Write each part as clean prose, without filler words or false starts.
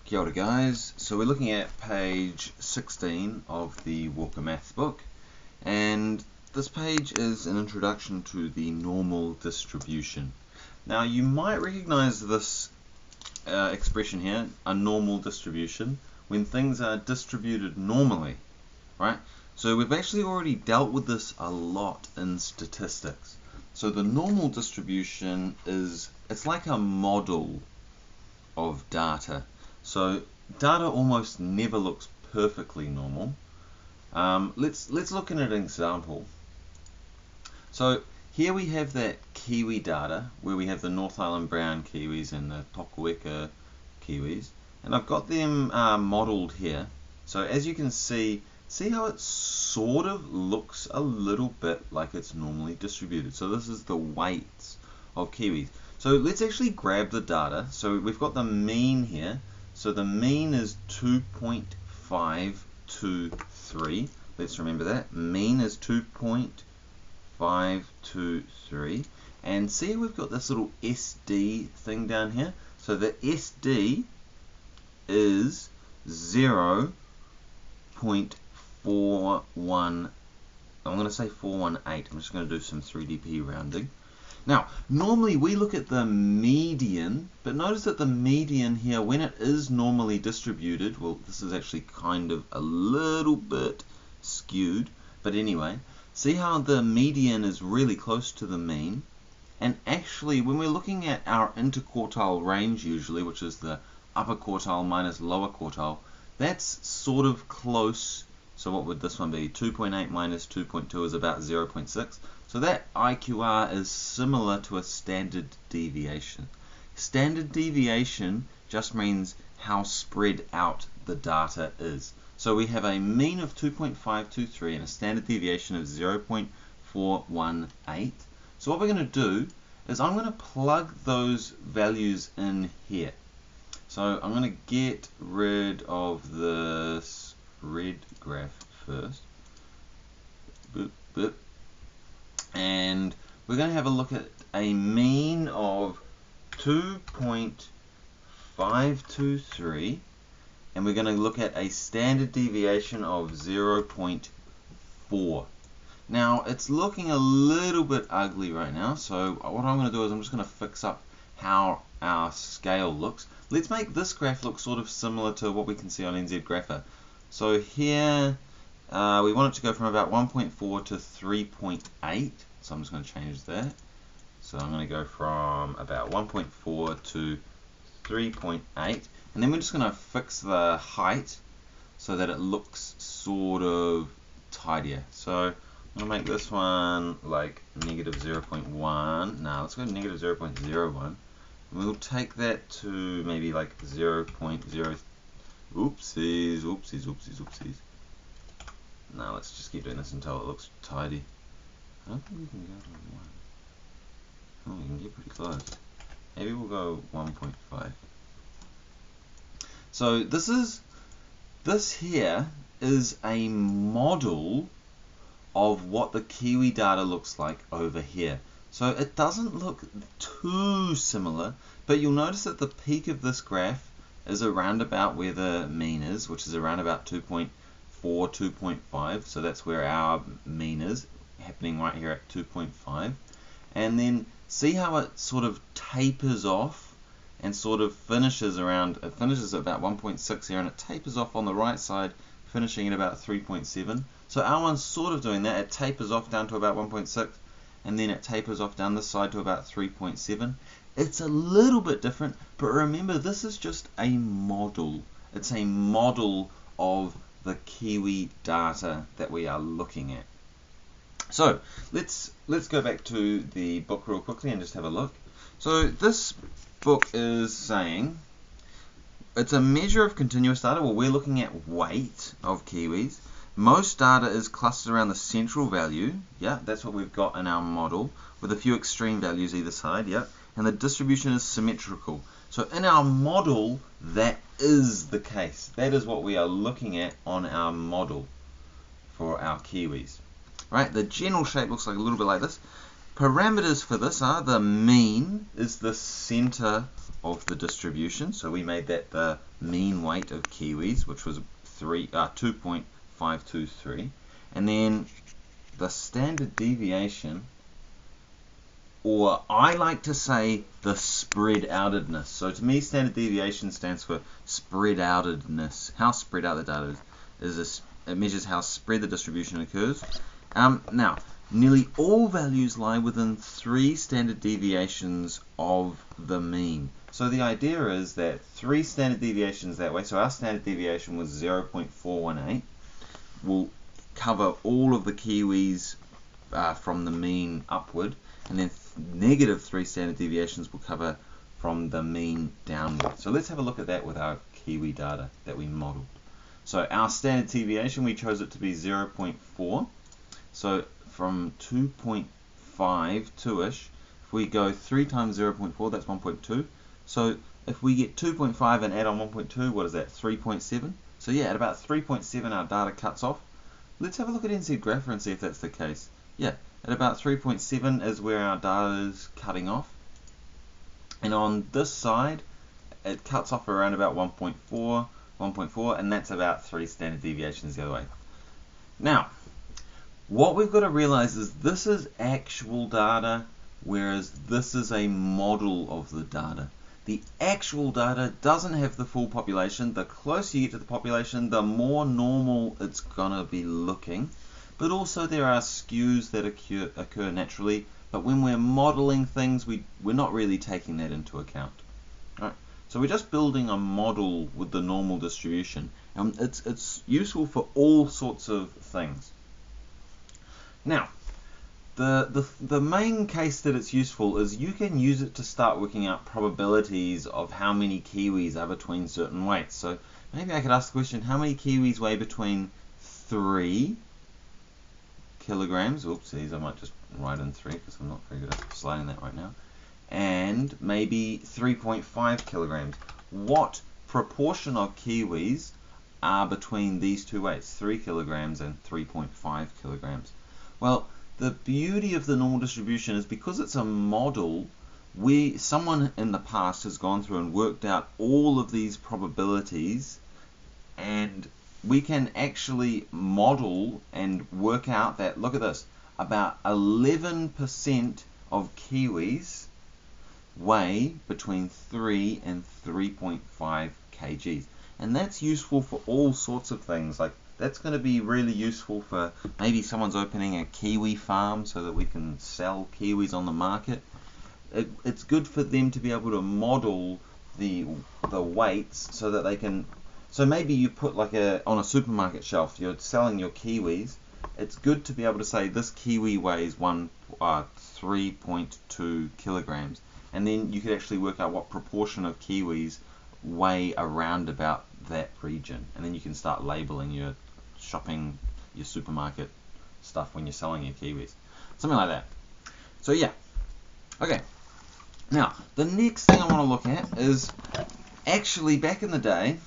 Kia ora guys, so we're looking at page 16 of the Walkermaths book, and this page is an introduction to the normal distribution. Now you might recognize this expression here, a normal distribution, when things are distributed normally, right? So we've actually already dealt with this a lot in statistics. So the normal distribution it's like a model of data. So data almost never looks perfectly normal. Let's look at an example. So here we have that Kiwi data where we have the North Island brown kiwis and the Tokueka kiwis, and I've got them modeled here. So as you can see how it sort of looks a little bit like it's normally distributed. So this is the weights of kiwis. So let's actually grab the data. So we've got the mean here. So the mean is 2.523. Let's remember that. Mean is 2.523. And see, we've got this little SD thing down here. So the SD is 0.41. I'm going to say 418. I'm just going to do some 3dp rounding. Now, normally we look at the median, but notice that the median here, when it is normally distributed, well, this is actually kind of a little bit skewed, but anyway, see how the median is really close to the mean, and actually when we're looking at our interquartile range usually, which is the upper quartile minus lower quartile, that's sort of close. So what would this one be? 2.8 minus 2.2 is about 0.6. So that IQR is similar to a standard deviation. Standard deviation just means how spread out the data is. So we have a mean of 2.523 and a standard deviation of 0.418. So what we're going to do is I'm going to plug those values in here. So I'm going to get rid of this red graph first. Boop, boop. And we're going to have a look at a mean of 2.523, and we're going to look at a standard deviation of 0.4. Now it's looking a little bit ugly right now, so what I'm going to do is I'm just going to fix up how our scale looks. Let's make this graph look sort of similar to what we can see on NZ Grapher. So here we want it to go from about 1.4 to 3.8. So I'm just going to change that. So I'm going to go from about 1.4 to 3.8. And then we're just going to fix the height so that it looks sort of tidier. So I'm going to make this one like negative 0.1. Now let's go negative 0.01. And we'll take that to maybe like 0.0. Oopsies, oopsies, oopsies, oopsies. Now let's just keep doing this until it looks tidy. I don't think we can go to 1. Oh, we can get pretty close. Maybe we'll go 1.5. So this here is a model of what the Kiwi data looks like over here. So it doesn't look too similar, but you'll notice that the peak of this graph is around about where the mean is, which is around about 2.4, 2.5. So that's where our mean is, happening right here at 2.5. And then see how it sort of tapers off and sort of finishes around, it finishes at about 1.6 here, and it tapers off on the right side, finishing at about 3.7. So our one's sort of doing that. It tapers off down to about 1.6, and then it tapers off down this side to about 3.7. It's a little bit different, but remember, this is just a model. It's a model of the Kiwi data that we are looking at. So let's go back to the book real quickly and just have a look. So this book is saying it's a measure of continuous data. Well, we're looking at weight of kiwis. Most data is clustered around the central value. Yeah, that's what we've got in our model, with a few extreme values either side. Yeah. And the distribution is symmetrical. So in our model, that is the case. That is what we are looking at on our model for our kiwis. Right? The general shape looks like a little bit like this. Parameters for this are the mean is the center of the distribution. So we made that the mean weight of kiwis, which was 2.523. And then the standard deviation, or I like to say the spread outedness. So to me, standard deviation stands for spread outedness. How spread out the data is it measures how spread the distribution occurs. Now, nearly all values lie within 3 standard deviations of the mean. So the idea is that 3 standard deviations that way, so our standard deviation was 0.418, will cover all of the kiwis from the mean upward, and then negative 3 standard deviations will cover from the mean downward. So let's have a look at that with our kiwi data that we modeled. So our standard deviation, we chose it to be 0.4. So from 2.52ish, if we go 3 times 0.4, that's 1.2. So if we get 2.5 and add on 1.2, what is that? 3.7. So yeah, at about 3.7 our data cuts off. Let's have a look at NZ Graph and see if that's the case. Yeah, at about 3.7 is where our data is cutting off. And on this side, it cuts off around about 1.4, and that's about 3 standard deviations the other way. Now, what we've got to realize is this is actual data, whereas this is a model of the data. The actual data doesn't have the full population. The closer you get to the population, the more normal it's going to be looking. But also there are skews that occur naturally. But when we're modeling things, we're not really taking that into account. All right? So we're just building a model with the normal distribution. And it's useful for all sorts of things. Now, the main case that it's useful is you can use it to start working out probabilities of how many kiwis are between certain weights. So maybe I could ask the question, how many kiwis weigh between 3 kilograms, oopsies, I might just write in 3 because I'm not very good at sliding that right now, and maybe 3.5 kilograms. What proportion of kiwis are between these two weights, 3 kilograms and 3.5 kilograms? Well, the beauty of the normal distribution is because it's a model, someone in the past has gone through and worked out all of these probabilities, and we can actually model and work out that, look at this, about 11% of kiwis weigh between 3 and 3.5 kgs. And that's useful for all sorts of things. Like, that's going to be really useful for maybe someone's opening a kiwi farm so that we can sell kiwis on the market. It's good for them to be able to model the weights so that they can. So maybe you put like on a supermarket shelf, you're selling your kiwis. It's good to be able to say this kiwi weighs 3.2 kilograms, and then you could actually work out what proportion of kiwis weigh around about that region, and then you can start labeling your supermarket stuff when you're selling your kiwis, something like that. So yeah, okay. Now the next thing I want to look at is actually back in the day.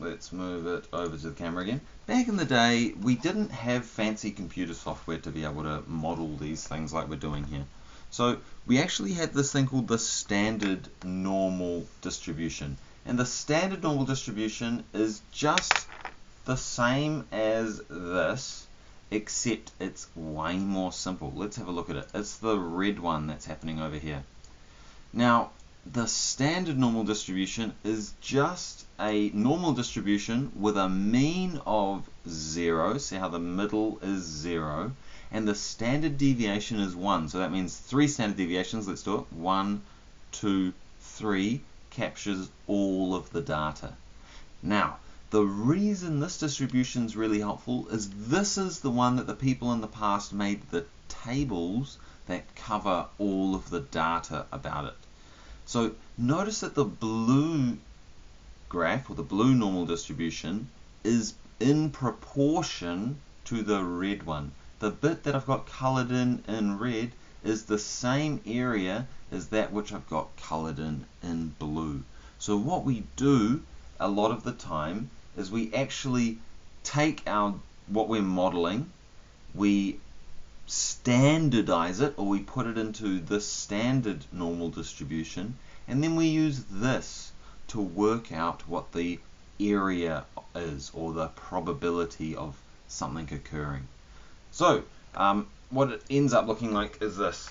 Let's move it over to the camera again. Back in the day, we didn't have fancy computer software to be able to model these things like we're doing here. So we actually had this thing called the standard normal distribution. And the standard normal distribution is just the same as this, except it's way more simple. Let's have a look at it. It's the red one that's happening over here. Now, the standard normal distribution is just a normal distribution with a mean of 0. See how the middle is 0, and the standard deviation is 1. So that means 3 standard deviations. Let's do it. 1, 2, 3 captures all of the data. Now, the reason this distribution is really helpful is this is the one that the people in the past made the tables that cover all of the data about it. So notice that the blue graph, or the blue normal distribution, is in proportion to the red one. The bit that I've got coloured in red is the same area as that which I've got coloured in blue. So what we do a lot of the time is we actually take what we're modelling, we standardize it, or we put it into this standard normal distribution, and then we use this to work out what the area is, or the probability of something occurring. So what it ends up looking like is this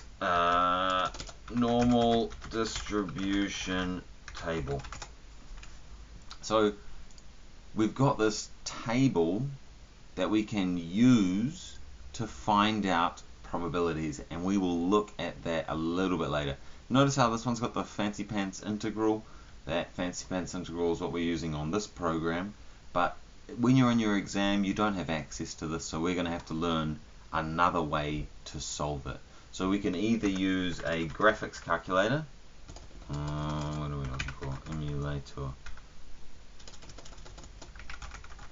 normal distribution table. So we've got this table that we can use to find out probabilities, and we will look at that a little bit later. Notice how this one's got the fancy pants integral. That fancy pants integral is what we're using on this program, but when you're in your exam you don't have access to this, so we're going to have to learn another way to solve it. So we can either use a graphics calculator, what are we looking for? Emulator.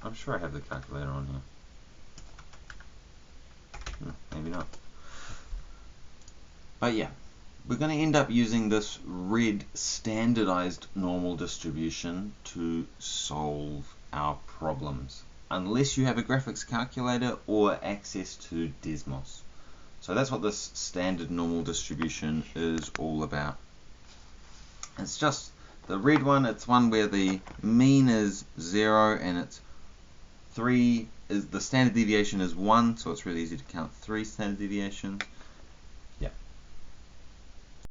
I'm sure I have the calculator on here. Maybe not. But yeah, we're going to end up using this red standardized normal distribution to solve our problems, unless you have a graphics calculator or access to Desmos. So that's what this standard normal distribution is all about. It's just the red one. It's one where the mean is 0 and it's 3 is the standard deviation is 1, so it's really easy to count 3 standard deviations.